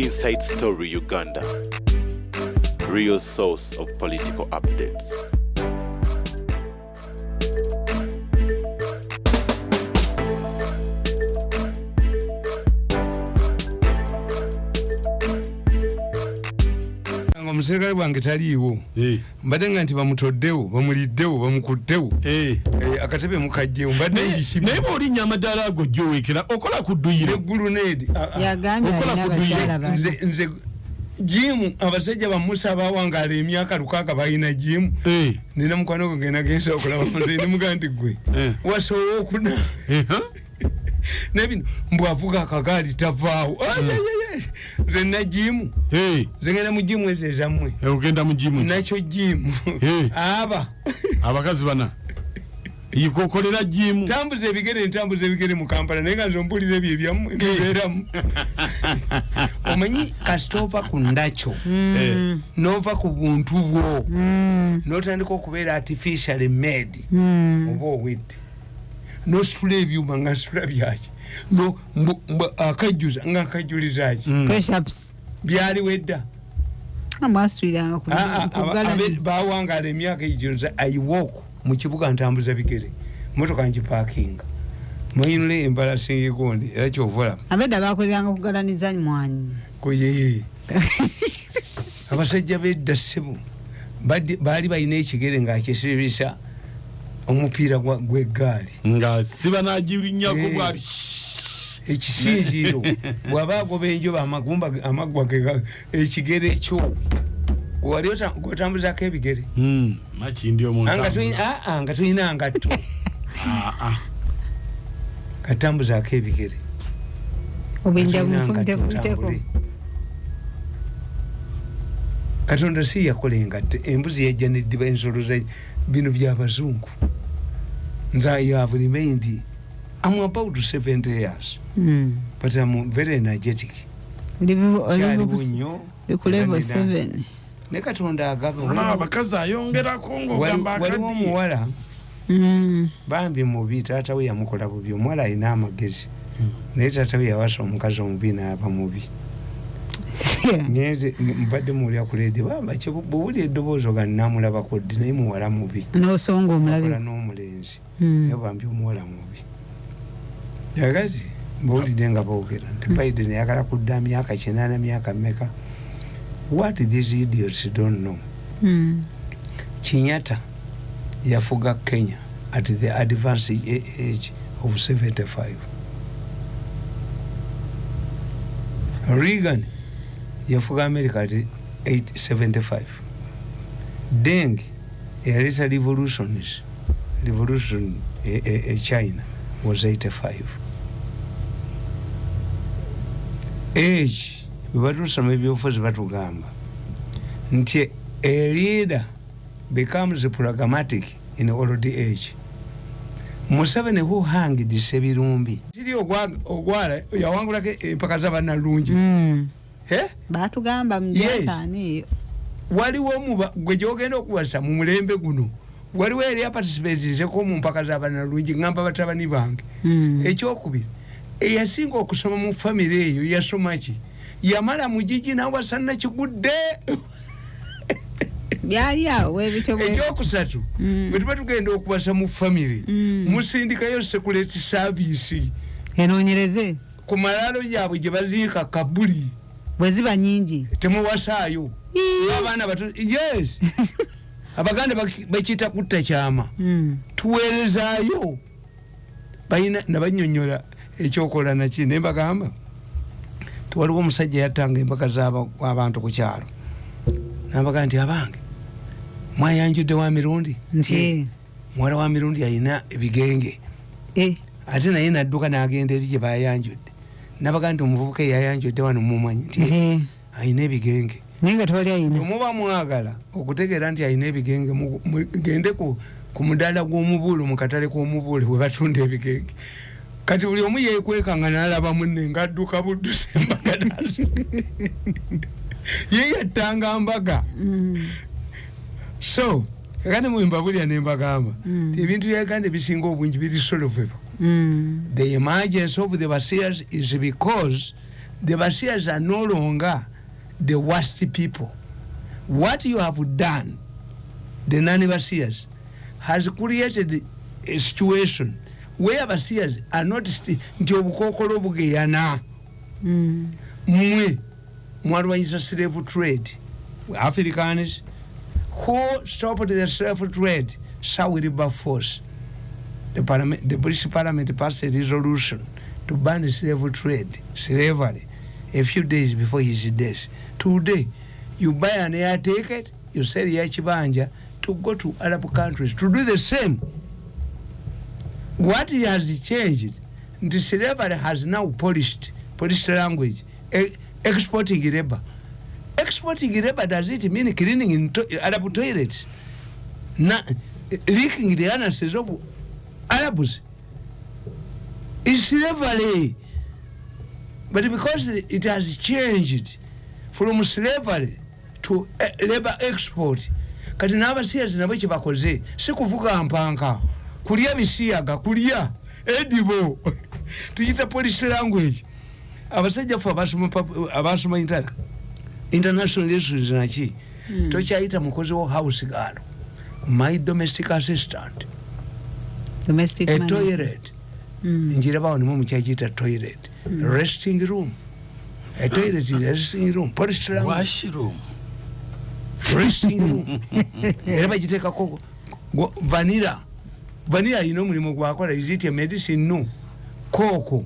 Inside Story Uganda, real source of political updates. Omuserikale bwange taliiwo mbadde nga nti bamutoddewo bamuliddewo bamukuddewo akatebe mukajjewo mbadde naye bw'olinnya amadaala ago gy'owekera okola kudduyiro egguluneedi nze jimu abasajja bamusa abawangaala emyaka 6 balina jimu nina mukwano gwe nagenza okulaba nze nemugamba nti gwe wasobola okuna nebino mbwavuga akagaali tavaawo nze na jimu nze ngenda mu jimu ezo ezammwe ogenda mu jimu nakyo jimu abakazi bana yikokolera jimu ntambuza ebigere mu Kampala naye nga nze mpulira ebyo ebyammwe nbeeramu omanyi kasita ova ku ndakyo n'ova ku buntu bwo n'otandika okubeera artificially made oba owedde nosula ebyuma nga nsula byaki akajjuza nga akajjulizaki byali wedda bawangaala emyaka egijoza ayiwooku mu kibuga ntambuza bigere motoka ngipakinga mwinule embalasinga egondi era kyovola abedda bakoleranga kugalaniza mwanyi koye abasajja bedda ssebo baali balina ekigere ng'akisibisa omupiira gw'eggaali nga siba nagirinnyako bwabi ekisinziiro bw'aba agoba enjoba amaggwa ge ekigere ekyo wali otambuzako ebigere nga tulina ngatto katambuzako ebigere Katonda si yakola engatte embuzi yajja neddiba ensolo za bino by'abazungu nze I have remained I'm about 70 years but I'm very energetic level 7 ne Katonda agabe abakazi ayongerako ng'ogamba akaddiye waliwo omuwala bambi mubi taata we yamukola bubi omuwala alina amagezi naye taata we yawasa omukazi omubi n'aba mubi nyeze mbadde mulya kulede bamba bwuli eddoboozi oga namulabako ddi naye muwala mubi n'osonga omulabe n'omulenzi naye bambi omuwala mubi yagazi bwulidde nga boogera nti Biden yagala kudda myaka 8 myaka mmeka what these idiots don't know Kenyatta yafuga Kenya at the advanced age of 75 Reagan yafuga America at 75 Deng yaleta revolution China was 85 age webatusoma ebyobufuzi batugamba nti a leader becomes pragmatic in old age Museveni who hanged Sebirumbi tiri ogwala yawangulako empaka z'abannalungi batugamba mjatani waliwo gwe gyogenda okuwasa mu mulembe guno waliwo eri aparticipateseko mu mpaka z'abannalungi ngamba batabani bange ekyokubiri eyasinga okusoma mu famire eyo yasoma ki yamala mugigi nawasa nakigudde byali awo ekyokusatu bwe tuba tugenda okuwasa mu famire musindikayo sekurity service enoonyereze ku malaalo gyabwe gye baziika kabuli bwe ziba nyingi temuwasaayo abaana bato yes abaganda bakiyita kutta kyama tuweerezaayo balina nabanyonyola ekyokola naki naye bagamba tuwaliwo omusajja yattanga empaka z'abantu ku kyalo nabaga nti abange mwayanjudde wa Mirundi nti muwala wa Mirundi alina ebigenge ate naye nadduka n'agenda eri gye bayanjudde nabaga nti omuvubuka eyayanjudde wano mumanyi nti alina ebigenge naye nga tewali alina muba mwagala okutegeera nti alina ebigenge mugende ku mudaala gw'omubuulo mu katale k'omubuule we batunda ebigenge kati buli omu yeekwekanga n'alaba munne ng'adduka budduse embagadazi ye yattanga mbaga so kakati mumbabulya nembagamba ebintu bya Uganda bisinga obungi biri solvable the emergence of the Basias is because the Basheirs are no longer the worst people. What you have done, the non-Basheirs, has created a situation where Basheirs are not nti obukokolo bugeyana. Mwe mwarwanyisa slave trade. Africans who stopped the slave trade shall with force. The British Parliament passed a resolution to ban slave trade, slavery, a few days before his death. Today, you buy an air ticket, you sell Yachibanja to go to Arab countries to do the same. What has changed? The slavery has now polished language, exporting labor. Exporting labor, does it mean cleaning in Arab toilets? Leaking the anuses of Arabs? It's slavery. But because it has changed from slavery to labor export, kati n'abasiyazi nabo kye bakoze si kuvuga mpanka kulya bisiyaga kulya edibo tuyita polish language. Abasajja fu abasoma international relations naki tokyayita mukozi wo house girl, my domestic assistant, domestic a toilet. Njirabawo nimwe mukyayita toilet, resting room, a toilet in a resting room, polish language, washroom, resting room. Era bagiteekako vanilla ino mulimu gwakola, is it a medicine? No. Koko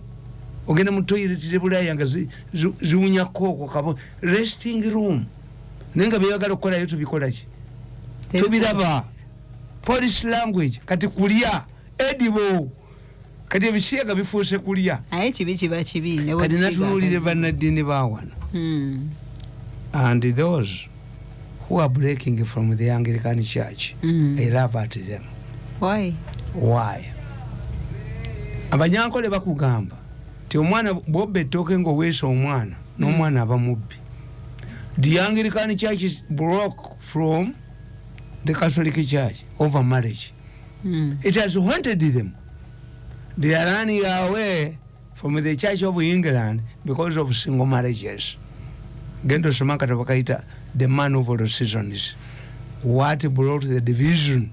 ogenda mu toilet zebulaya nga ziwunya koko kabo, resting room. Nenga byagala okukola yo tubikola ki? Tubiraba. Polish language kati kulya edibo. Kati ebisiyaga bifuuse kulya. Aye kibi kiba kibi ne kati natunuulire bannaddiini baawano. And those who are breaking from the Anglican Church, I laugh at them. Why? Abanyankole bakugamba ti omwana bw'obba ettooke ng'oweesa omwana n'omwana aba mubbi. The Anglican Church broke from the Catholic Church over marriage. It has haunted them. They are running away from the Church of England because of single marriages. Gendo Samakata Wakaita, the man of all the seasons. What brought the division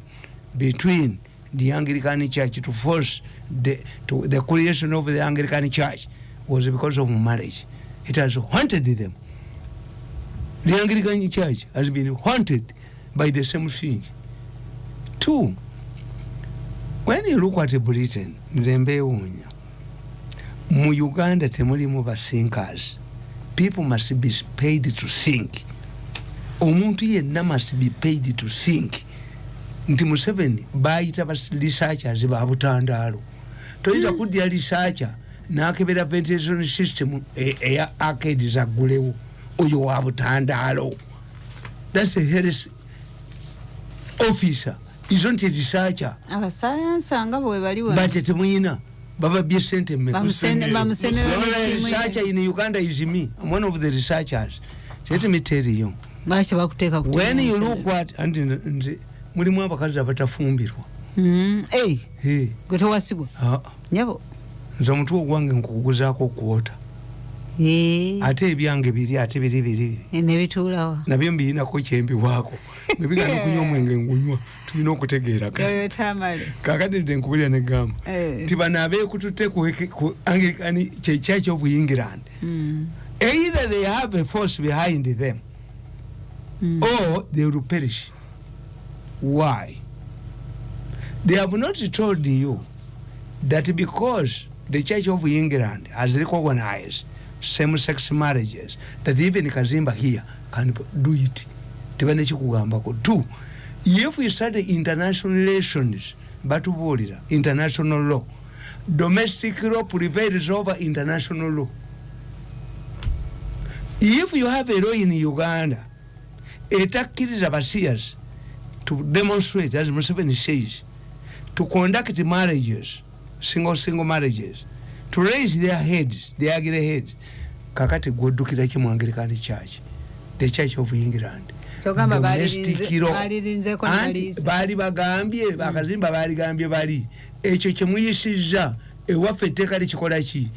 between the Anglican Church to force the creation of the Anglican Church was because of marriage. It has haunted them. The Anglican Church has been haunted by the same thing. Two, when you look at Britain, mu Uganda temulimu basinkers. People must be paid to think. Omuntu yenna must be paid to think. Nti Museveni bayita researchers ba butandaalo. Toyita kudya researcher n'akebera ventilation system eya arcade zaggulewo oyo wa butandaalo. That's a heresy. Officer isn't a researcher. Abasayansi anga bwe bali wano. But temuyina baba bye sente mmeka. Researcher in Uganda is me. I'm one of the researchers. Let me tell you. When you look what and mulimu abakazi abatafumbirwa. Gwe tewasibwa. Nyabo. Nze omuntu ogwange nkukuguzaako okuwota. Ate ebyange biri ate biri. Nebituulawa. Nabyo mbiyinako kyembiwaako. Bwebigana okunywa omwenge ngunywa tulina okutegeera kati. Tamale. Kakati nti nkubulira ne gamba. Nti bano abeekututte ku Anglican Church of England. Either they have a force behind them or they will perish. Why? They have not told you that because the Church of England has recognized same-sex marriages, that even Kazimba here can do it. Two, if we study international relations, but international law, domestic law prevails over international law. If you have a law in Uganda, etakkiriza abasiyazi to demonstrate, as Museveni says, to conduct marriages, single marriages, to raise their heads, their ugly heads, kakati gw'oddukira ki mu Anglican Church, the Church of England. Domestic law. Baali bagambye, bakazimba baali gambye bali. Ekyo kye muyisizza ewaffe etteeka likikola ki?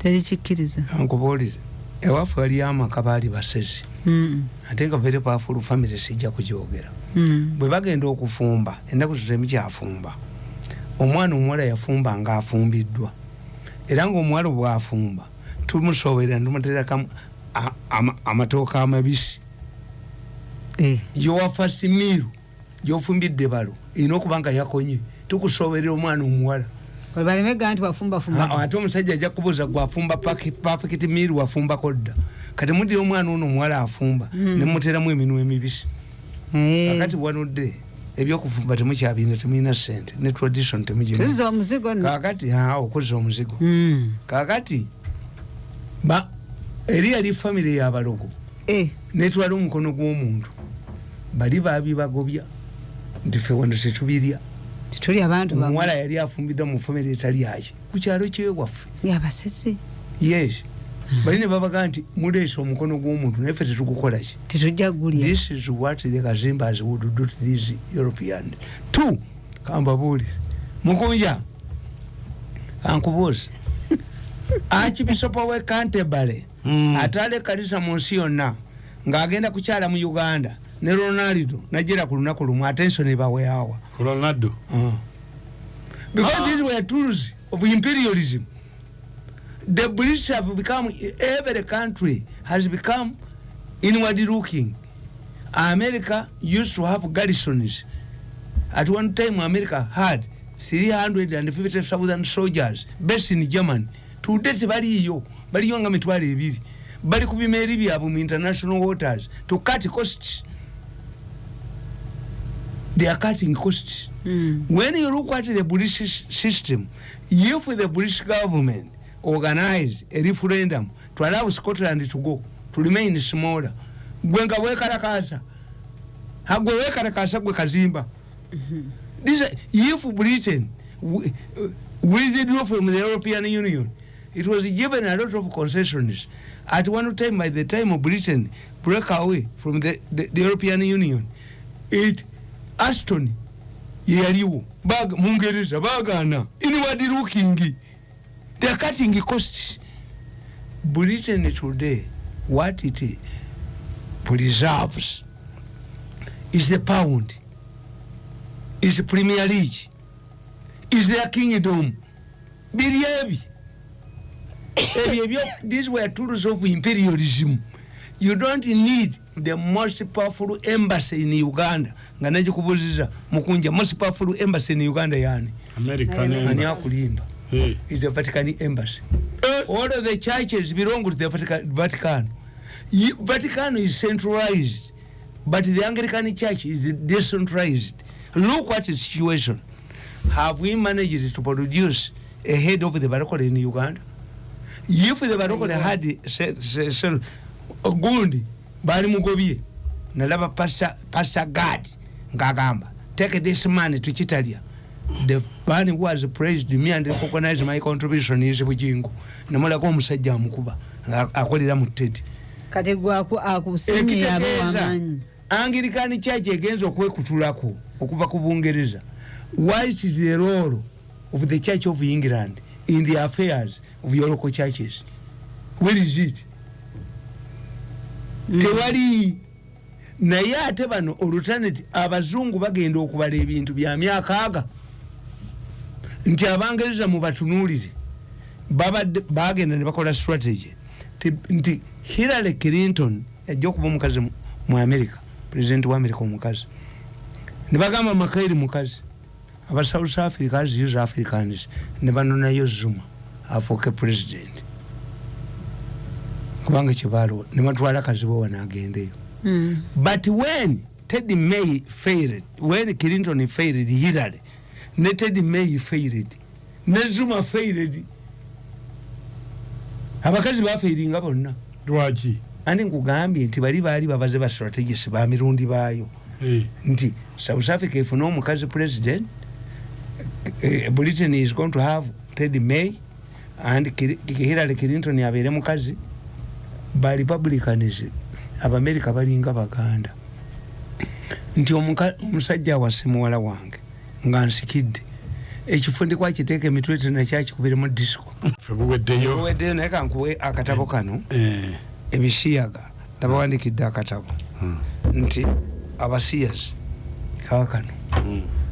Terichikiriza. Ankubulire. Ewafu ali amaka bali basezi. Ate nga very powerful family sijja kujogera. Bwe bagenda okufumba, ennaku zitemi kyafumba. Omwana omuwala yafumba nga afumbiddwa. Era ng'omuwala bw'afumba, tumusobera ntumuteerako amatooka amabisi. Your first meal, y'ofumbidde balo, erina okuba nga yakonye. Tukusoberera omwana omuwala. Baleme nti wafumba fumba. Ate omusajja ajja kubuuza gwafumba perfect meal wafumba kodda. Kati mudira omwana ono omuwala afumba ne muteramu eminwe emibisi. Kakati wanodde ebyokufumba temukyabina temulina ssente ne tradition temugina. Kuza omuzigo no. Kakati okuza omuzigo. Kakati eri yali family y'abalogo. Netwala omukono gw'omuntu. Bali babibagobya. Nti ffe wano tetubirya. Tuli abantu bamu. Omuwala yali afumbidde mu family etali yaki. Ku kyalo kyewaffe. Yabasese. Yes. Bali ne babaga nti muleese omukono gw'omuntu naye ffe tetugukola ki. Tetujja gulya. This is what the Kazimbas would do to these Europeans. Two, kambabuulire. Mukunja. Kankubuuze. Archbishop we Canterbury. Atale kanisa mu nsi yonna ng'agenda kukyala mu Uganda ne Ronaldo najera ku lunaku lumu attention ebaweawa. Ronaldo. Because these were tools of imperialism. The British have become, every country has become inward looking. America used to have garrisons. At one time America had 350,000 soldiers based in Germany. Today baliyo nga mitwalo ebiri. Bali ku bimeri byabwe mu international waters to cut costs. They are cutting costs. When you look at the British system, if the British government organize a referendum to allow Scotland to go, to remain smaller, gwenga wekarakasa hagwe wekarakasa gwe kazimba. This if Britain withdrew from the European Union, it was given a lot of concessions. At one time, by the time of Britain broke away from the European Union, Aston yaliwo bag mungereza bagana inward looking. They are cutting the costs. Britain today, what it preserves is the pound, is the Premier League, is their kingdom. These were tools of imperialism. You don't need the most powerful embassy in Uganda. Nganaji kubuziza mukunja most powerful embassy in Uganda yani. American embassy. Kulimba. It's the Vatican embassy. All of the churches belong to the Vatican. Vatican is centralized, but the Anglican Church is decentralized. Look at the situation. Have we managed to produce a head of the Barokole in Uganda? If the Barokole had Gundi, Bari Mugobie, Nalaba Pastor God, Ngagamba, take this money to Chitalia. The man who has praised me and recognized my contribution is Bujingo. Namola Gomusajja Mukuba, akolera muteti. Kati gwa akusimye abo wamanyi. Anglican Church egenza okwekutulako okuva ku Bungereza. What is the role of the Church of England in the affairs of your local churches? Where is it? Tewali naye ate bano alternative abazungu bagenda okubala ebintu bya myaka aga nti Abangereza mu batunuulire bagenda ne bakola strategy nti Hillary Clinton yajja okuba omukazi mu America, president wa America omukazi, ne bagamba Makairi mukazi, aba South Africans use Africans ne banonayo Zuma afuuke president kubanga kibalo ne matwala kazibo wanagendeyo. But when Teddy May failed, when Clinton failed, Hillary, ne Teddy May failed, ne Zuma failed, abakazi bafairinga bonna. Lwaki? Andi nkugambye nti bali babaze ba strategists ba mirundi baayo. Nti South Africa efuna omukazi president, Britain is going to have Teddy May and Hillary Clinton yabeere mukazi. Ba Republicans Abamerika balinga baganda nti omusajja wase muwala wange nga nsikidde ekifundi kwa kiteeka emitwe tena kyakikubire mu disco fubuweddeyo naye kankuwe akatabo kano ebisiyaga ndabawandikidde akatabo nti abasiyazi kawa kano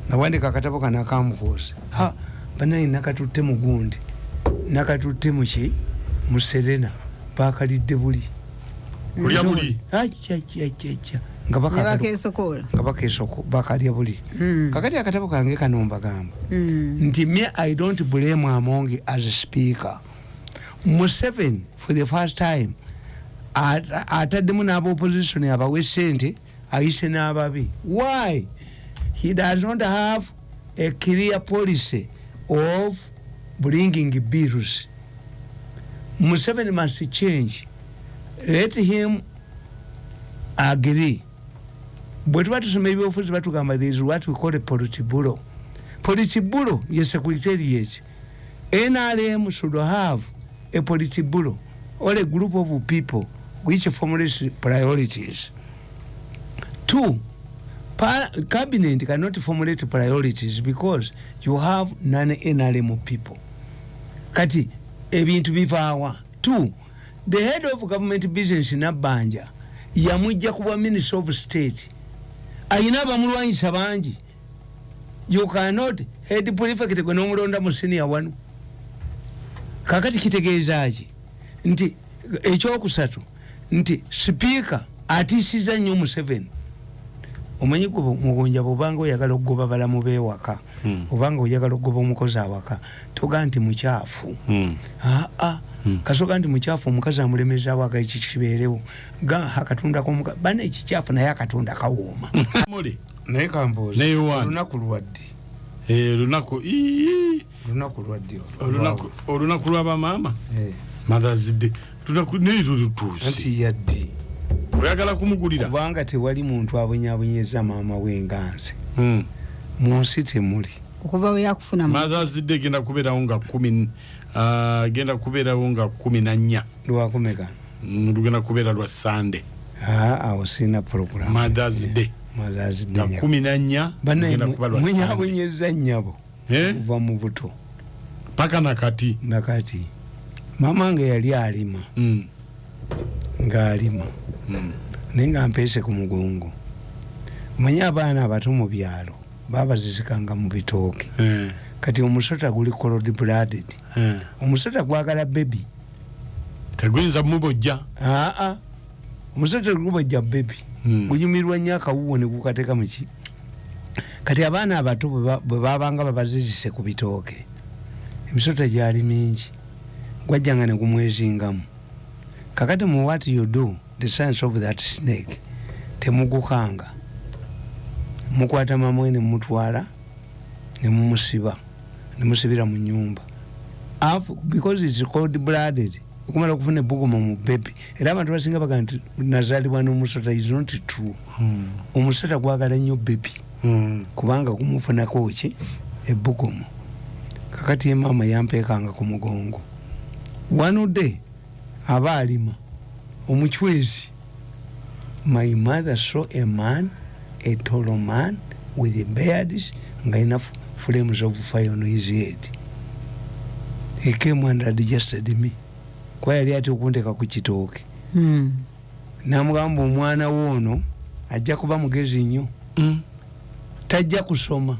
nawandika akatabo kano akamuhoozi banayi nakatutte mu gundi nakatutte muki mu Serena bakalidde buli kulya buli nga bakeesoko bakalya buli kakati akatabo kange kano mbagamba nti me I don't blame Amongi as a speaker. Museveni for the first time ataddemu n'aba opposition abawe ssente ayise n'ababi. Why? He does not have a clear policy of bringing bills. Museveni must change. Let him agree. But what is maybe offers what there is what we call a politibulo. Politibulo is secretariat. NRM should have a politibulo or a group of people which formulates priorities. 2, cabinet cannot formulate priorities because you have non-NRM people. Kati ebintu bivaawa. 2, the head of government business in Abanja yamujja kuba Minister of State. Ayina bamulwanyisa bangi. You cannot head prefect gwe n'omulonda mu senior wanu. Kakati kitegeezaki nti ekyokusatu nti speaker atisiza nnyo Museveni. Omanyi ku mugonja bw'obanga oyagala okugoba balamu beewaka obanga oyagala okugoba omukozi awaka toga nti mukyafu. Kasoga nti mukyafu omukazi amulemeza awaka eki kibeerewo ga akatunda k'omukazi bana ekikyafu naye akatunda kawooma. Naye kambuuza olunaku luwadde lunaku lwadde olunaku lw'abamaama Mother's Day naye lutuuse anti yaddi oyagala kumugulira kubanga tewali muntu abonyaabonyeza maama we nga nze mu nsi temuli okuva we yakufuna Mother's Day genda kubeerawo nga 14 lwakumeka lugenda kubeera lwa Sunday awo sina program Mother's Day 14 bana mwenyabonyeza nnyabo kuva mu buto paka nakati mama nge yali alima ng'alima naye nga mpeese ku mugongo. Manye abaana abato mu byalo baabazizikanga mu bitooke kati omusota guli cold blooded omusota gwagala baby teguyinza mubojja omusota gubojja baby gunyumirwa nnyo akawuwo ne gukateeka muki. Kati abaana abato bwe babanga babazizise ku bitooke emisota gyali mingi gwajjanga ne gumwezingamu. Kakati mu what you do the science of that snake temugukanga mukwata mamwe ne mutwala ne mumusiba ne musibira mu nyumba because it's cold blooded kumala kufuna buguma mu baby era abantu basinga baga nti nazalibwa n'omusota is not true. Omusota gwagala nnyo baby kubanga kumufunako ki ebbugumu. Kakati mama yampeekanga ku mugongo one day aba alima omuchwezi. My mother saw a man, a tall man with beards and enough flames of fire on his head. He came and adjusted me. Kwa yali ati okunteka ku kitooke. Namugamba omwana woono ajja kuba mugezi nnyo. Tajja kusoma.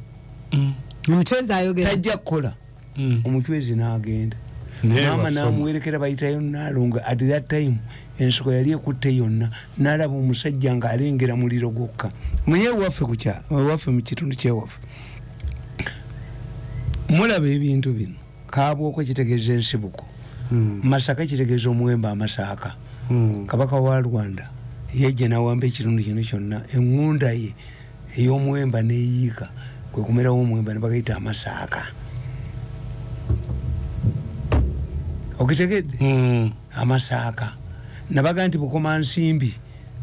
Omuchwezi ayogera. Tajja kukola. Omuchwezi n'agenda. Mama namuwerekera bayitayo nalonga at that time ensoko yali ekutte yonna nalaba omusajja nga alengera muliro gwokka. Mwenye waffe kukya waffe mu kitundu kyewaffe mulaba ebintu bino kaabwoko kitegeeza ensibuko Masaka kitegeeza omuwemba Amasaka kabaka wa Rwanda yejje nawamba ekitundu kino kyonna engunda ye ey'omuwemba neeyiika kwe kumerawo omuwemba ne bagayita Amasaka. Okitegedde Amasaka nabaga nti bukoma nsimbi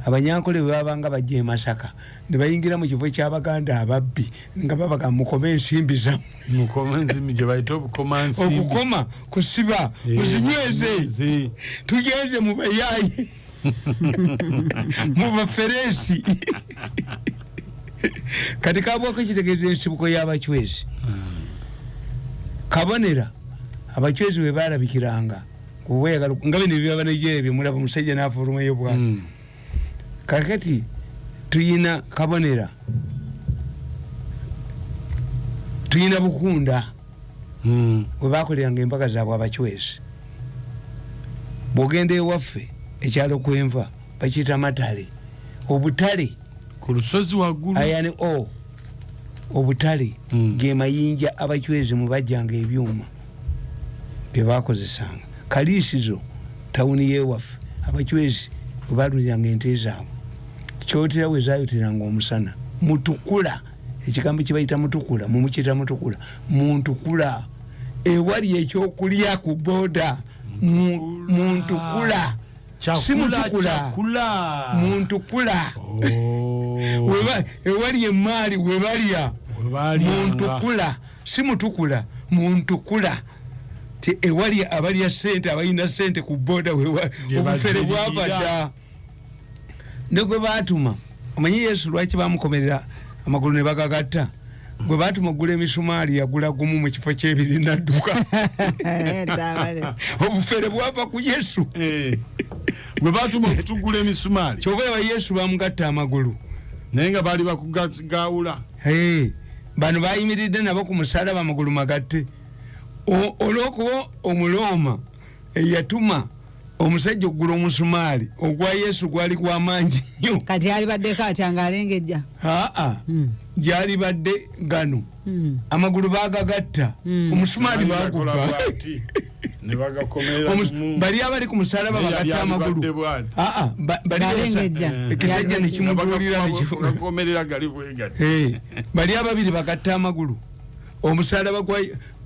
abanyankole babanga bajje Masaka ne bayingira mu kifo ky'Abaganda ababbi nga babaga mukome ensimbi za mukome ensimbi gye bayita obukoma nsimbi okukoma kusiba muzinyweze tugenze mu bayayi mu baferesi kati kabwako kitegeeza ensibuko y'abachwezi kabonera abachwezi we barabikiranga kuwega ngabe ne byaba Nigeria bimulaba musajja n'afuluma yobwa kakati tuyina kabonera tuyina bukunda we bakoleranga empaka zaabwe abachwezi bwogende waffe ekyalo kwenva bakiyita matale obutale ku lusozi waggulu ayane obutale ge mayinja abachwezi mu bajjanga ebyuma bye bakozesanga kalisizo tawuni yewaffe abachwezi bwe balunzanga ente zaabwe kyotera we zayoteranga omusana mutukula ekigambo kibayita mutukula mumukiyita mutukula muntukula ewali ekyokulya ku boda muntukula simutukula muntukula ewali emaali webalya muntukula simutukula muntukula ti ewali abalya sente abalina sente ku boda obufere bwavadda negwe batuma omanyi Yesu lwaki bamukomerera amagulu ne bagagatta gwe batuma gula emisumaali yagula gumu mu kifo kyebiri nadduka obufere bwava ku Yesu gwe batuma okutugula emisumaali kyova wa Yesu bamugatta amagulu naye nga baali bakugawula bano bayimiridde nabo ku musalaba amagulu magatte olwokuba omuloma eyatuma omusajja okugula omusumaali ogwa Yesu gwali gw'amaanyi nnyo kati alibaddeko atya ng'alengejja gyali badde gano amagulu bagagatta omusumaali baguba bali abali ku musalaba bagatta amagulu ekisajja nekimugulira bali ababiri bagatta amagulu omusalaba gwa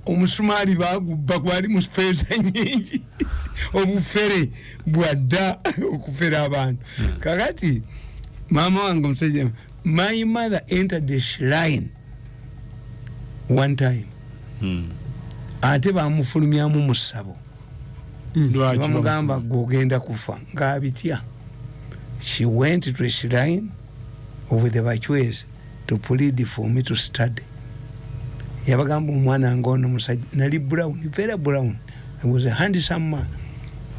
omusumaali bagubba gwali mu feeza nyingi obufere bwadda okufera abantu kakati mama wange omusajja my mother entered the shrine one time ate bamufulumyamu mu ssabo bamugamba gogenda kufa ng'abitya she went to a shrine of the Bachwezi to plead for me to study yabagamba omwana ngono musajja nali brown very brown I was a handsome man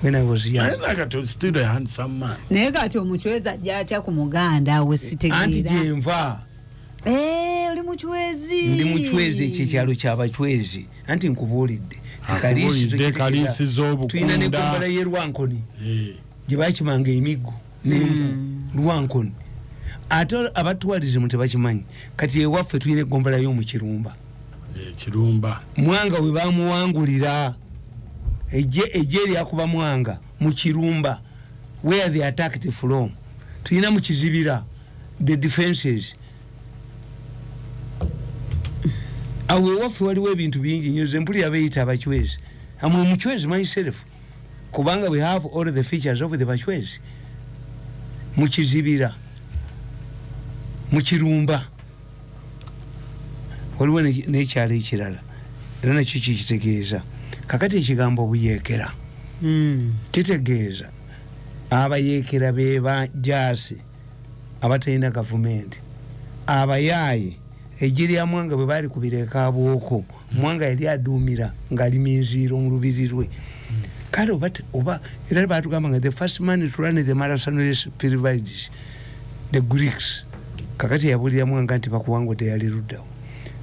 when I was young. I was still a handsome man. Naye kati omuchwezi ajja atya ku muganda we sitegeera. Anti jenva. Oli muchwezi. Ndi muchwezi ekyalo ky'abachwezi. Anti nkubuulidde. Kalisi z'obukunda. Tuyina ne gombala ye Lwankoni. Gye bakimanga emiggo n'engo Lwankoni. Ate abatwalize mu tebakimanyi. Kati ewaffe tuyina eggombala y'omu Kirumba. Kirumba. Mwanga we bamuwangulira. Ejje lyakuba Mwanga mu Kirumba where they attacked from. Tuyina mu Kizibira the defenses. Awe wafu waliwo ebintu bingi nnyo zempuli abeeyita abachwezi. Amwe muchwezi myself. Kubanga we have all the features of the Bachwezi. Mu Kizibira mu Kirumba waliwo n'ekyalo ekirala era nakyo kitegeeza kakati ekigambo buyeekera kitegeeza abayeekera be bajaasi abatalina gavumenti abayaaye ejje lya Mwanga bwe baali kubireka abwoko Mwanga yali aduumira ng'ali minziiro mu lubiri lwe kale oba era baatugamba nga the first man to run the marathon race periodis the Greeks kakati yabulira Mwanga nti bakuwangudde yali luddawo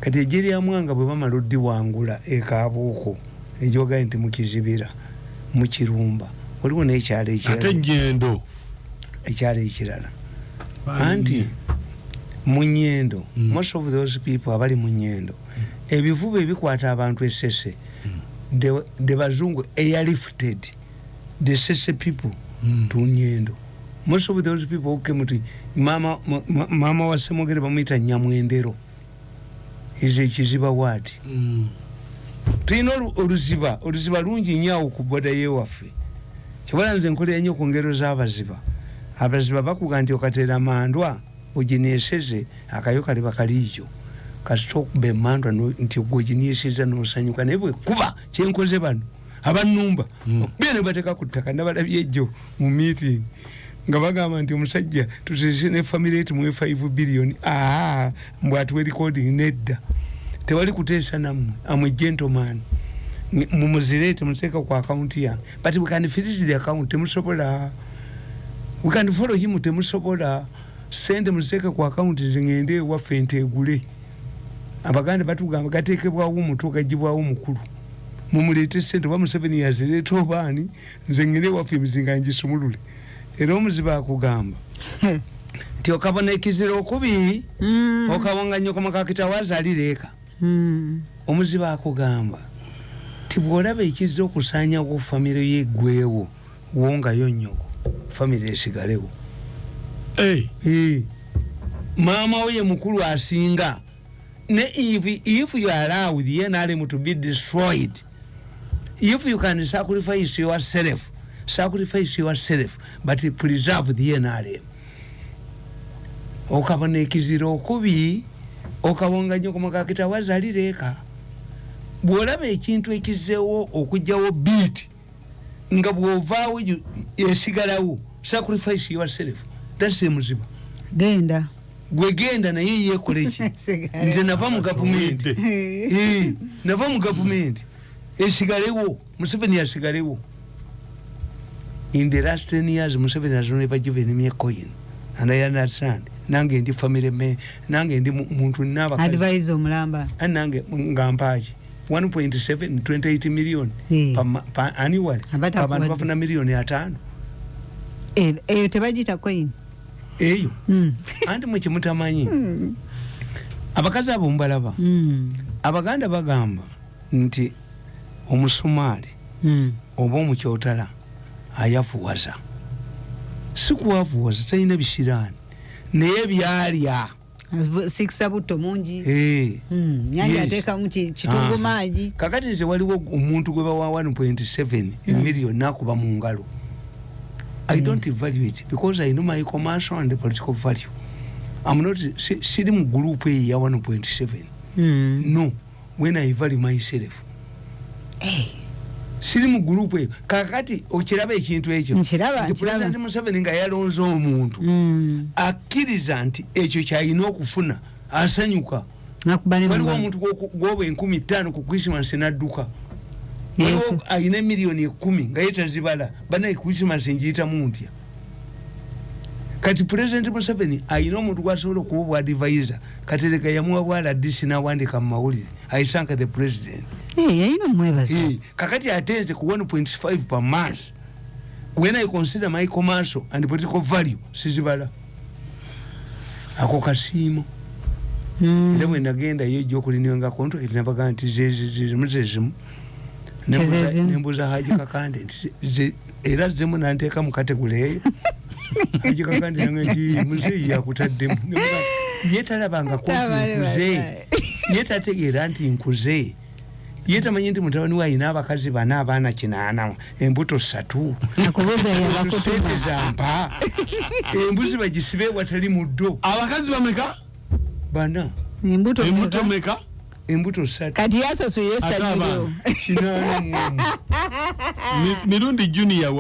kati ejje lya Mwanga bwe bamala oddiwangula ekaabuuko ejoga nti mu Kizibira mu Kirumba waliwo n'ekyalo ekirala ate Nnyendo ekyalo ekirala anti mu Nnyendo most of those people abali mu Nnyendo ebivuba ebikwata abantu essese the bazungu airlifted the Sese people to Nnyendo most of those people who came to mama wa Semogere bamuyita Nyamwendero is ekiziba wati tuyina oluziba lungi nnyo ku boda y'ewaffe kibala nze nkolera nnyo ku ngero z'abaziba abaziba bakuga nti okatera mandwa ogineeseze akayo kali bakaliijo kasita okuba emandwa nti ogwogineeseza n'osanyuka naye bwe kuba kyenkoze bano abannumba bene bateeka ku ttaka nabalabye ejjo mu meeting nga bagamba nti omusajja tusese ne family yetu mu 5 billion mbwatuwe recording nedda tewali kuteesa nammwe. I'm a gentleman. Mumuzirete muteka kwa account ya. But we can finish the account temusobola. We can follow him temusobola. Send muteka kwa account ngende waffe ntegule. Abaganda batugamba gatekebwawo omuntu gajibwawo omukulu. Mumulete sente wa Museveni yazireta obaani nze ngende waffe emizinga ngisumulule. Era omuziba akugamba. Ti okabona ekiziro okubi okawonga nnyo kamakakita wazalireka. Omuziba akugamba ti bw'olaba ekiziro okusaanya ku famire yeggwewo wongayo nnyoko famire esigalewo. Maama we ye mukulu asinga. If you allow the NRM to be destroyed, if you can sacrifice yourself, but preserve the NRM. Okabona ekiziro okubi okawonga nnyo kumakakita wazalireka. Bw'olaba ekintu ekizeewo okugyawo beat nga bw'ovaawo esigalawo sacrifice yourself. That's the muziba. Genda. Gwe genda naye yeekole ki? Nze nava mu gavumenti. Nava mu gavumenti. Esigalewo. Museveni yasigalewo. In the last 10 years, Museveni has never given me a coin. And I understand. Nange ndi family me. Nange ndi muntu naba. Advise omulamba. Nange ngampaji. 1.7 28 million per annual. Abantu bafuna million ya 5. Eyo tebagita coin. Eyo. Andi mwe mutamanyi. Abakazi abo mbalaba. Abaganda bagamba nti omusumali oba omukyotala ayafuwaza. Sikuwafuwaza talina bisirani. Naye byalya. Sikisa buto mungi. Nyanja atekamu kitungu maaji. Kakati nze waliwo omuntu gwe bawa 1.7 million nakuba mu ngalo. I don't evaluate because I know my commercial and the political value. I'm not sitting group ya 1.7. No, when I value myself. Sitting group kakati okiraba ekintu ekyo. Nkiraba. President Museveni nga yalonzo omuntu. Akkiriza nti ekyo kyalina okufuna asanyuka. Waliwo omuntu gwoba 15,000 ku Christmas n'adduka. Waliwo ayina miliyoni 10 nga yetazibala bana Christmas njiyita muntya. Kati President Museveni ayina omuntu gwasobola okuba advisor katereka yamuwa bwala disi n'awandika mu mawulire. I thank the president. Yayina omwebaza. Kakati atenze ku 1.5 per month. When I consider my commercial and political value, sizibala. Ako kasiimo. Era bwe nagenda yo gyokuliniwenga contract nabaga nti zezimu. Nembuza Haji Kakande nti era zemu nanteeka mu kategule eyo. Haji Kakande nange nti muzeeyi yakutaddemu. Yetalabanga konti nkuze. Yetategeera nti nkuze. Yetamanyi nti mutabani we ayina abakazi bana abaana 8 embuto 3. Akubuza yabakutuma. Zampa. Embuzi bagisibe watali muddo. Abakazi bameka? Bana. Embuto meka? Embuto 3. Kati yasasu yesajiro. Mirundi Junior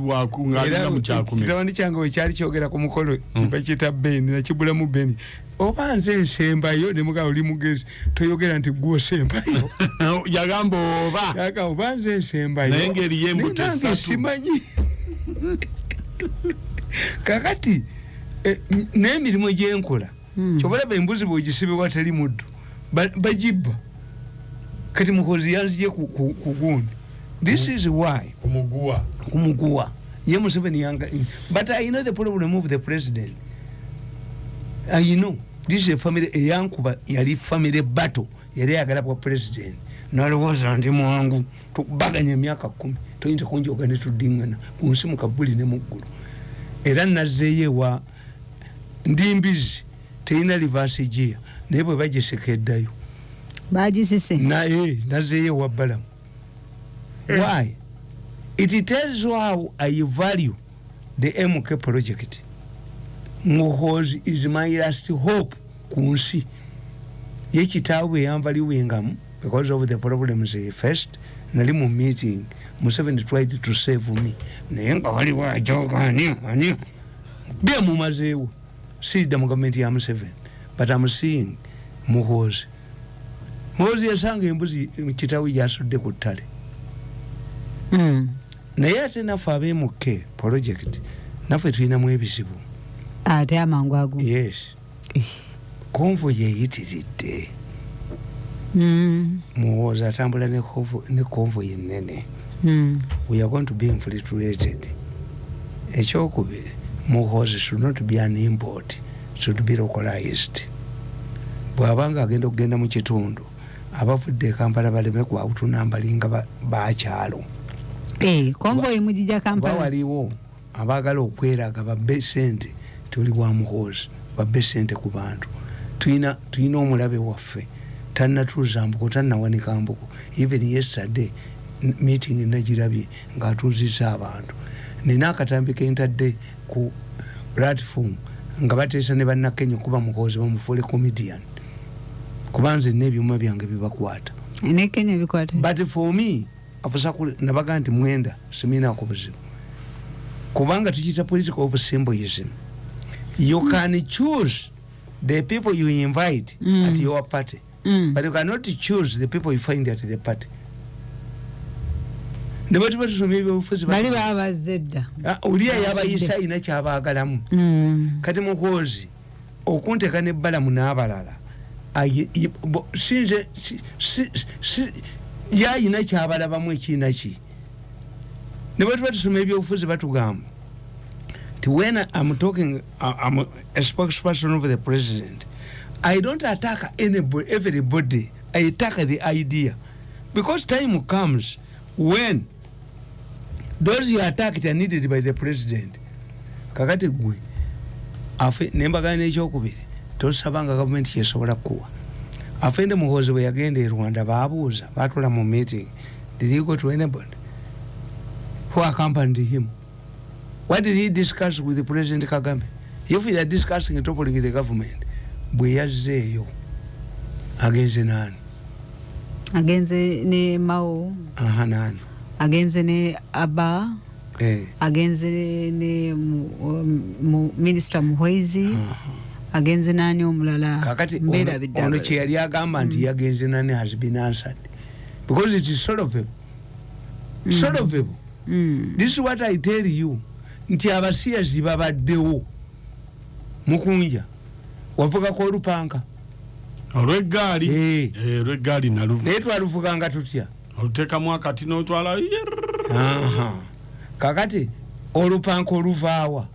wa kungalira mu kyakumi. Kitawandi kyange we kyali kyogera ku mukolo kibakita Beni na kibula mu Beni. Oba nze nsembayo ne mugawo oli mugezi toyogera nti gwo sembayo. Yagamba oba. Oba nze nsembayo. Naye ngeri y'embuto 3. Simanyi. Kakati n'emirimu gyenkola. Kyobalaba embuzi bw'ogisibe watali muddo. Bajibba. Kati Muhoozi yanzije ku gundi. This is why. Kumuguwa. Ye Museveni yanga. But I know the problem of the president. I know. This is a family eyankuba yali family battle. Yali yagala kwa president. Nalowooza ndi mwangu. Tukubaganya emyaka 10. Toyinza kunjoga ne tudingana. Kunsi mu kabuli ne muggulu. Era nazzeeye wa ndimbizi. Teina reverse gear. Naye bwe bagisekeddayo. Bagisise. Nazzeeye wa balamu. Why? It tells you how I value the MK project. Muhoozi is my last hope kunsi. Ye kitaawe yanvaliwengamu because of the problems first. Nali mu meeting. Museveni tried to save me. Naye nga waliwo ajoga ani. Bye mumazeewo. See the government ya Museveni. But I'm seeing Muhoozi Muhoozi yasanga embuzi kitawe gyasudde ku ttale. Naye ate naffe ab'emukke project naffe tulinamu ebizibu. Ate amangu ago. Yes. Konvo yeyitiridde. Muhoozi atambula ne konvo yenene. We are going to be infiltrated. Ekyokubiri, Muhoozi should not be an import, should be localized. Bw'abanga agenda okugenda mu kitundu abavudde Kampala baleme kutunambalinga bakyalo. Konvoyi mujija Kampala. Waliwo abagala okweraga babbe ssente tuli wa Muhoozi babbe ssente ku bantu. Tuyina omulabe waffe tannatuuza mbuko tannawanika mbuko. Even yesterday meeting nagirabye ng'atuuzisa abantu. Nina akatambi ke ntadde ku platform nga bateesa ne bannakenya kuba Muhoozi bamufuule comedian. Kubanze n'ebyuma byange bibakwata. Ne Kenya bikwata. But for me, nabaga nti mwenda simina kubuzibu. Kubanga tukita political of symbolism. You can choose the people you invite at your party. But you cannot choose the people you find at the party. Nebati tusomye obufuzi bali babazedda. Uliya yabayisa ina kyabagalamu. Kati Muhoozi okunteka ne balamu n'abalala. Sinze yayina kyabalabamu ekinaki. Nebati tusomye ebyobufuzi batugamba. When I'm talking, I'm a spokesperson of the president. I don't attack everybody. I attack the idea. Because time comes when those you attacked are needed by the president. Kakati gwe. Afe nembaga n'ekyokubiri. Tosabanga government yesobola kuwa. Afende Muhoozi bwe yagenda e Rwanda baabuuza batula mu meeting. Did he go to anybody who accompanied him? What did he discuss with the President Kagame? If they are discussing and toppling the government, bwe yazzeeyo agenze nani? Agenze ne Mao. Nani? Agenze ne Abba. Agenze ne Minister Muhoozi. Agenze nani omulala? Kakati ono kye yali agamba nti yagenze nani has been answered. Because it is solvable. Solvable. This is what I tell you. Nti abasiyazi babaddewo mukunja wavuga ko olupanka olw'eggaali olw'eggaali naluvu naye twaluvuganga tutya olutekamu akati n'otwala kakati olupanka oluvaawa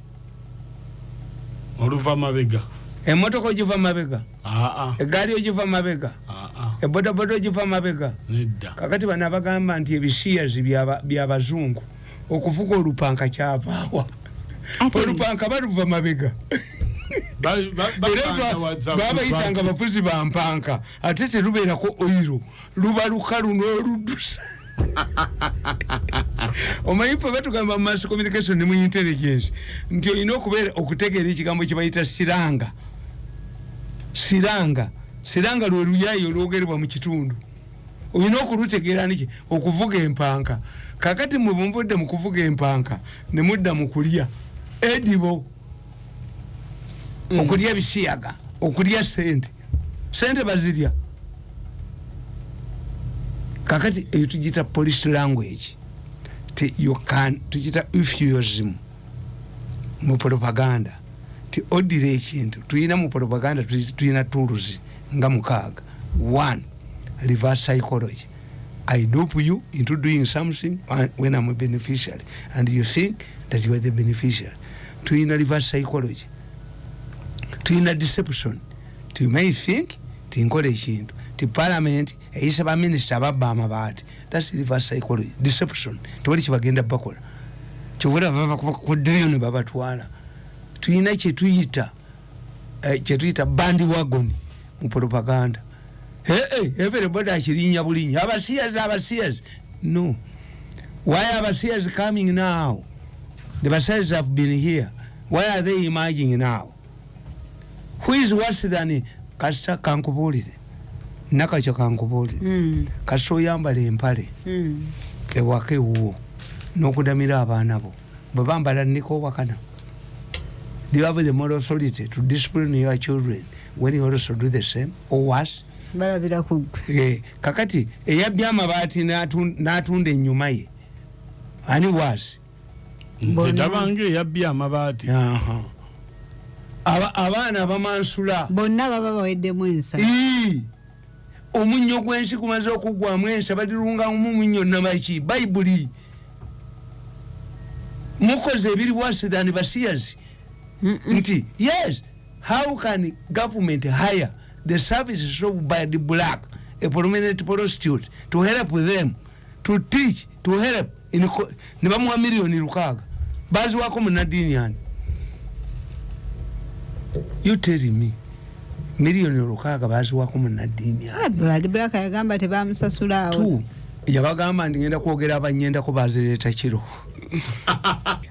oluva mabega emmotoka ogiva mabega eggaali ogiva mabega ebodaboda ogiva mabega nedda kakati bano abagamba nti ebisiyazi by'abazungu okuvuga olupanka kyavaawa olupanka baluva mabega babayitanga bafuzi bampanka ate terubeerako oyiro luba lukalu n'oluddusa omanyi fe batugamba mu mass communication ne mu intelligence nti olina okubeera okutegeera ekigambo kye bayita siranga lwe luyayi olwogerebwa mu kitundu olina okulutegeera niki okuvuga empanka. Kakati mwe muvudde mu kuvuga empanka ne mudda mu kulya edibo okulya bisiyaga okulya sente bazirya. Kakati eyo tugita police language tugita euphuism mu propaganda ti odire ekintu tuyina mu propaganda tuyina tools nga mukaaga. 1 reverse psychology. I dope you into doing something when I'm a beneficiary and you think that you are the beneficiary. Tuyina reverse psychology. Tuyina deception. You may think tinkole ekintu ti parliament eyisa ba minister babba amabaati. That's reverse psychology. Deception. Tewali kibagenda bakola. Kivula baba ku drill babatwala. Tuyina kyetuyita bandwagon mu propaganda. Everybody akirinya bulinya abasiyazi. No. Why are abasiyazi coming now? The Basiyazi have been here. Why are they emerging now? Who is worse than kasita kankubulire? Nakacho kankubulire. Kasita oyambala empale. Ewaka ewuwo. N'okudamira abaana bo. Bwe bambala niko wakana. Do you have the moral authority to discipline your children when you also do the same or worse? balabira kugwe kakati eyabbye amabaati n'atunda ennyuma ye ani was ndabange eyabbye amabaati abaana abamansula bonna baba baweddemu ensa omunnyo gw'ensi gumaze okuggwamu ensa balirungamu munnyo namaki bayibuli mukoze ebiri worse than basiyazi nti yes how can government hire the services of by the black a prominent prostitute to help them to teach to help in nibamuwa milioni 6 bazi wako munadini yani you tell me milioni 6 bazi wako munadini yani black yagamba tebamusasula awo yabagamba ngenda kwogera abanyenda ko bazireta kiro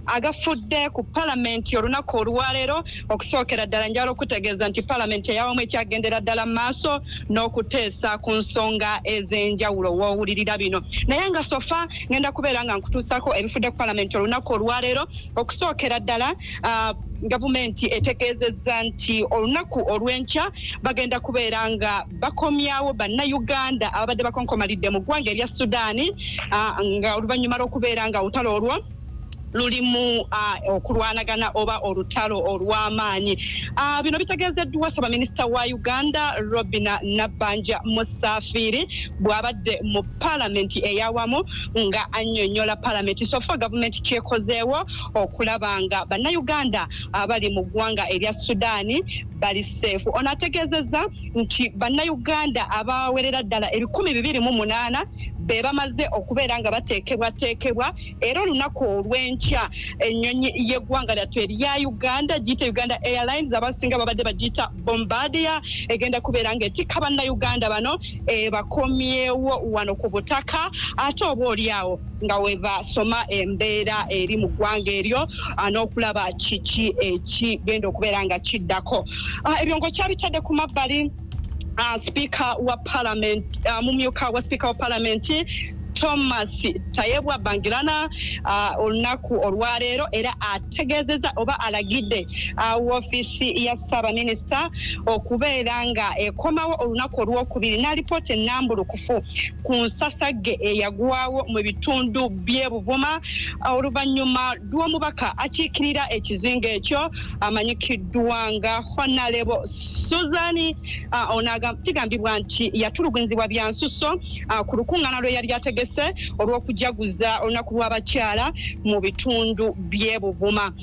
agafudde ku parliament olunaku olwaleero okusookera ddala njalo okutegeeza nti parliament eyawamu ekyagendera ddala maaso n'okuteesa ku nsonga ez'enjawulo woowulirira bino naye nga sofa ngenda kubeera nga nkutuusako ebifudde ku parliament olunaku olwaleero okusookera ddala gavumenti etegeezezza nti olunaku olw'enkya bagenda kubeera nga bakomyawo bannayuganda ababadde bakonkomalidde mu ggwanga erya sudaani nga oluvannyuma lw'okubeera nga olutalo olwo lulimu okulwanagana oba olutalo olw'amaanyi bino bitegeezeddwa Ssaabaminisita wa Uganda Robina Nabbanja Musafiri bw'abadde mu palamenti eyawamu nga annyonnyola palamenti sofa gavumenti kyekozeewo okulaba nga bannayuganda abali mu ggwanga erya Sudaani bali seefu. Ono ategeezezza nti bannayuganda abawerera ddala 208 be bamaze okubeera nga bateekebwa era olunaku olw'enkya ennyonyi y'eggwanga lyattu erya Uganda giyita Uganda Airlines abasinga babadde bagiyita Bombardier egenda kubeera nga etikka bannayuganda bano bakomyewo wano ku butaka ate oba oliawo nga webasoma embeera eri mu ggwanga eryo n'okulaba kiki ekigenda okubeera nga kiddako. Ebyo ngo kyabitadde ku mabbali Speaker wa Parliament mumyuka wa Speaker wa Parliament Thomas Tayebwa Bangirana olunaku olwaleero era ategeezezza oba alagidde woofiisi ya Ssaabaminisita okubeera nga ekomawo olunaku olw'okubiri n'alipoota ennambulukufu ku nsasagge eyagwawo mu bitundu by'e Buvuma oluvannyuma lw'omubaka akiikirira ekizinga ekyo amanyikiddwa nga Honorable Suzani kigambibwa nti yatulugunyizibwa bya nsusso ku lukuŋŋaana lwe yali ategese olw'okujaguza olunaku lw'abakyala mu bitundu by'e Buvuma.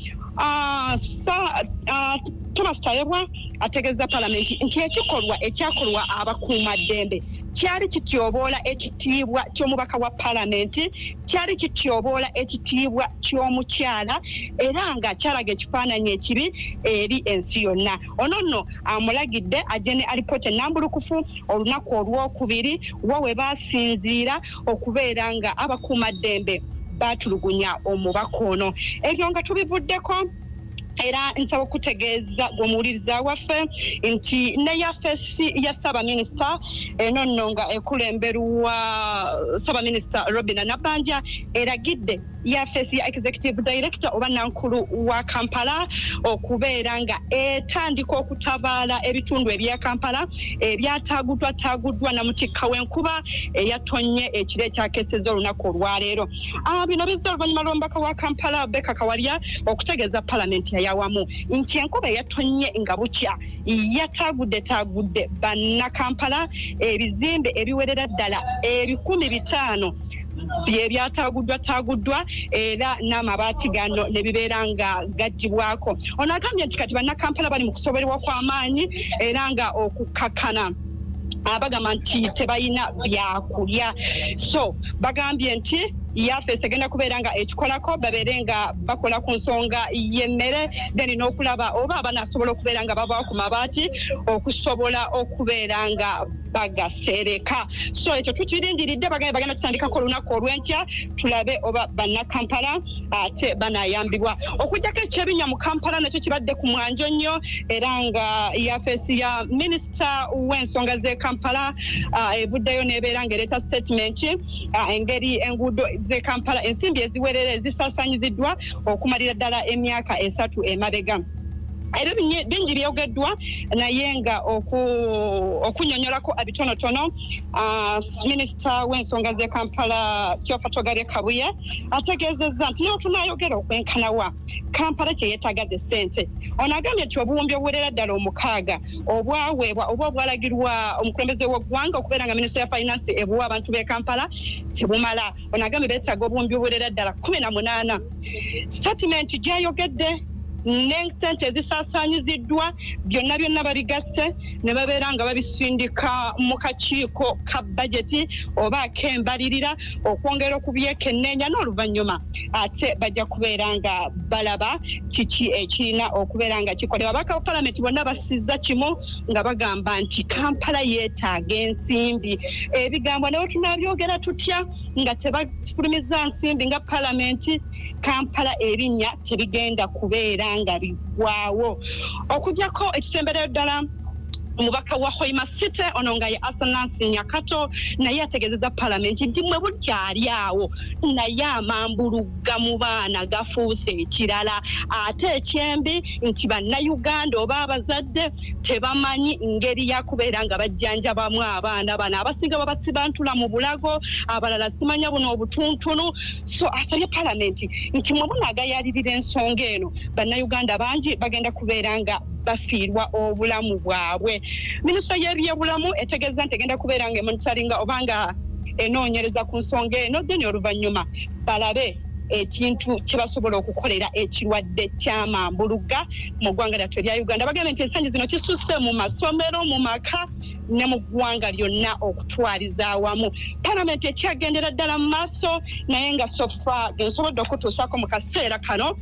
Thomas Tayebwa ategeeza palamenti nti ekikolwa ekyakolwa abakuumaddembe kyali kityoboola ekitiibwa ky'omubaka wa palamenti, kyali kityoboola ekitiibwa ky'omukyala era nga kyalaga ekifaananyi ekibi eri ensi yonna. Ono nno amulagidde ajje ne alipoota ennambulukufu olunaku olw'okubiri wa we baasinziira okubeera nga abakuumaddembe baatulugunya omubaka ono. Ebyo nga tubivuddeko era nsaba okutegeeza gwomuwuliriza waffe nti ne yafeesi ya Ssaabaminisita eno nno nga ekulemberwa Ssaabaminisita Robina Nabbanja eragidde yafeesi ya Executive Director oba nankulu wa Kampala okubeera nga etandika okutabaala ebitundu ebya Kampala ebyataaguddwa na mutikka w'enkuba eyatonye ekiro ekyakeeseza olunaku olwaleero. Bino bizza oluvannyuma lw'omubaka wa Kampala Beka Kawalya okutegeeza palamenti yawamu nti enkuba yatonye nga bukya yataagudde bannakampala ebizimbe ebiwerera ddala 500 bye byataaguddwa era n'amabaati gano ne bibeera nga gaggyibwako. Ono agambye nti kati bannakampala bali mu kusoberwa kw'amaanyi era nga okukakkana abagamba nti tebalina byakulya, so bagambye nti yafeesi egenda kubeera nga ekikolako babeere nga bakola ku nsonga y'emmere then n'okulaba oba banaasobola okubeera nga bavaawo ku mabaati okusobola okubeera nga bagasereka. So ekyo tukirindiridde bagenda kusandikako olunaku olw'enkya tulabe oba bannakampala ate banayambibwa. Okujjako ekyebinya mu Kampala nakyo kibadde ku mwanjo nnyo era nga yafeesi ya minisita w'ensonga z'e Kampala evuddeyo n'ebeera ng'ereeta statement engeri enguudo z'e Kampala ensimbi eziwerera ezisaasaanyiziddwa okumalira ddala emyaka 3 emabega. era bingi byogeddwa naye nga okunyonyolako abitonotono minisita w'ensonga z'e Kampala Kyopatogale Kabuye ategeezezza nti nayo tunayogera okwenkanawa Kampala kye yeetaaga de ssente. Ono agambye nti obuwumbi obuwerera ddala 6 obwaweebwa oba obwalagirwa omukulembeze w'eggwanga okubeera nga minisita ya finance ebuwa abantu b'e Kampala tebumala. Ono agambye beetaaga obuwumbi obuwerera ddala 18. Statement gyayogedde n'ensente ezisaasaanyiziddwa byonna babigasse ne babeera nga babisindika mu kakiiko ka bajeti oba akembalirira okwongera okubyekenneenya n'oluvannyuma ate bajja kubeera nga balaba kiki ekirina okubeera nga kikolebwa. Ababaka ba palamenti bonna basizza kimu nga bagamba nti Kampala yeetaaga ensimbi. Ebigambo ne tunabyogera tutya nga tebafulumiza nsimbi nga palamenti, Kampala erinnya tebigenda kubeera nga bigwawo. Okugyako ekisemberero ddala omubaka wa Hoima City ono nga ye Asanas Nyakato naye ategeezezza palamenti nti mwe bukyali awo naye amambuluga mu baana gafuuse ekirala. Ate ekyembi nti bannayuganda oba abazadde tebamanyi ngeri ya kubeera nga bajjanjabamu abaana bano. Abasinga babasibantula mu bulago, abalala simanya buno obutuntunu. So asabye palamenti nti mwe munaagayalirira ensonga eno bannayuganda bangi bagenda kubeera nga bafiirwa obulamu bwabwe. Minisita y'ebyobulamu etegeeza nti egenda kubeera nga emonitaringa obanga enoonyereza ku nsonga eno deni oluvannyuma balabe ekintu kye basobola okukolera ekirwadde ky'amambuluga mu ggwanga lyattu erya Uganda. Bagambye nti ensangi zino kisusse mu masomero, mu maka ne mu ggwanga lyonna okutwaliza awamu. Palamenti ekyagendera ddala mu maaso naye nga sofa gensobodde okutuusako mu kaseera kano